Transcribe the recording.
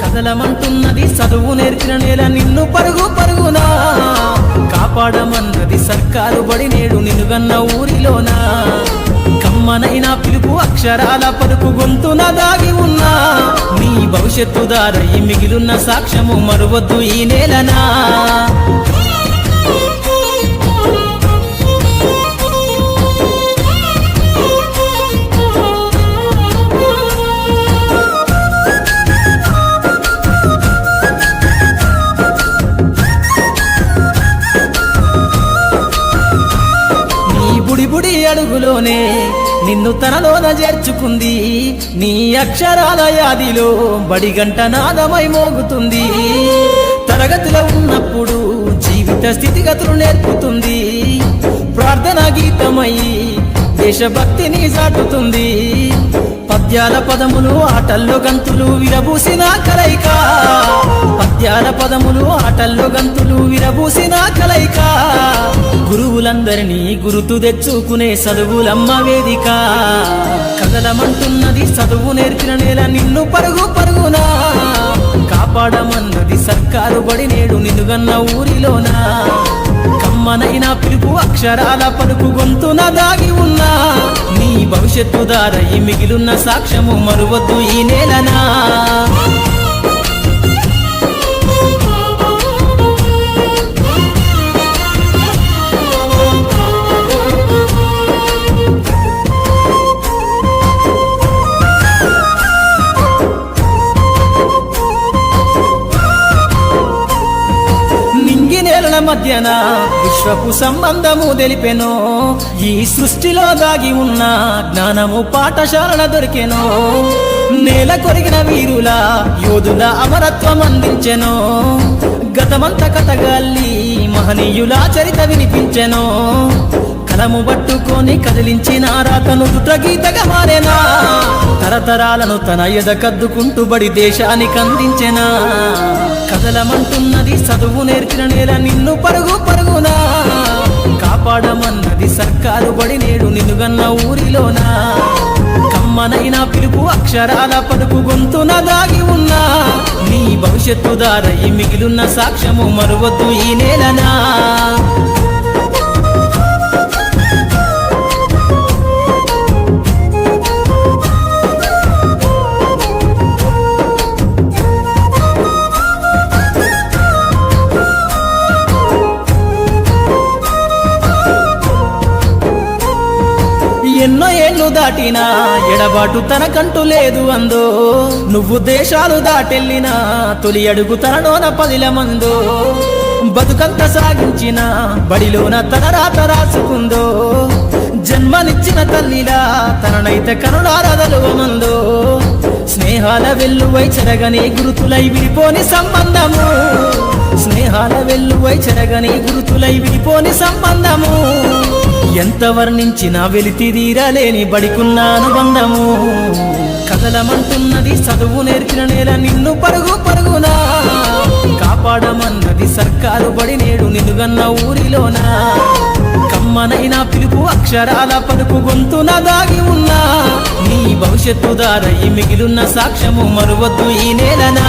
కదలమంటున్నది చదువు నేర్చిన నేల నిన్ను పరుగు పరుగునా కాపాడమన్నది సర్కారు బడి నేడు నిన్నుగన్న ఊరిలోనా కమ్మనైనా పిలుపు అక్షరాల పలుకు గొంతున దాగి ఉన్నా నీ భవిష్యత్తు దారై మిగిలున్న సాక్ష్యము మరువద్దు ఈ నేలనా బుడి అడుగులోనే నిన్ను తనలోన చేర్చుకుంది నీ అక్షరాల యాదిలో బడిగంట నాదమై మోగుతుంది తరగతిలో ఉన్నప్పుడు జీవిత స్థితిగతులు నేర్పుతుంది ప్రార్థనా గీతమై దేశభక్తిని చాటుతుంది పద్యాల పదములు ఆటల్లో గంతులు విరబూసిన కలయిక పద్యాల పదములు ఆటల్లో గంతులు విరబూసిన కలయిక గురువులందరినీ గురుతు తెచ్చుకునే చదువులమ్మ వేదిక కదలమంటున్నది చదువు నేర్చిన నేల నిన్ను పరుగు పరుగునా కాపాడమన్నది సర్కారు బడి నేడు నిన్నుగన్న ఊరిలోనా కమ్మనైనా పిలుపు అక్షరాల పలుకు గొంతున దాగి ఉన్నా నీ భవిష్యత్తు దారై మిగిలున్న సాక్ష్యము మరువద్దు ఈ నేలనా మధ్యన విశ్వపు సంబంధము తెలిపెనో ఈ సృష్టిలో దాగి ఉన్న జ్ఞానము పాఠశాలన దొరికెనో నేల కొరిగిన వీరుల యోధుల అమరత్వం అందించెనో గతమంత కథగాల్లి మహనీయుల చరిత వినిపించెనో కలము పట్టుకొని కదిలించిన రాతను దుట గీతగా మారేనా తరతరాలను తన ఎద కద్దుకుంటూ బడి దేశానికి అందించెనా కదలమంటున్నది చదువు నేర్చిన నేల నిన్ను పరుగు పరుగునా కాపాడమన్నది సర్కారు బడి నేడు నిన్నుగన్న ఊరిలోనా కమ్మనైనా పిలుపు అక్షరాల పలుకు గొంతున దాగి ఉన్నా నీ భవిష్యత్తు దారై మిగిలున్న సాక్ష్యము మరువద్దు ఈ నేలనా ఎన్నో ఏళ్ళు దాటినా ఎడబాటు తనకంటూ లేదు అందో నువ్వు దేశాలు దాటెళ్ళినా తొలి అడుగు తనలోన పదిలమందో బతుకంత సాగించిన బడిలోన తన రాత రాసుకుందో జన్మనిచ్చిన తల్లిలా తననైతే కనులారదలువమందో స్నేహాల వెల్లువై చెరగని గురుతులై విడిపోని సంబంధము స్నేహాల వెల్లువై చెరగని గురుతులై విడిపోని సంబంధము ఎంత వర్ణించినా వెలితిరీరలేని బడికున్న అనుబంధము కదలమంటున్నది చదువు నేర్చిన నేల నిన్ను పరుగు పరుగునా కాపాడమన్నది సర్కారు బడి నేడు నిన్నుగన్న ఊరిలోనా కమ్మనైనా పిలుపు అక్షరాల పలుకు గొంతున దాగి ఉన్నా నీ భవిష్యత్తు దారై మిగిలున్న సాక్ష్యము మరువద్దు ఈ నేలనా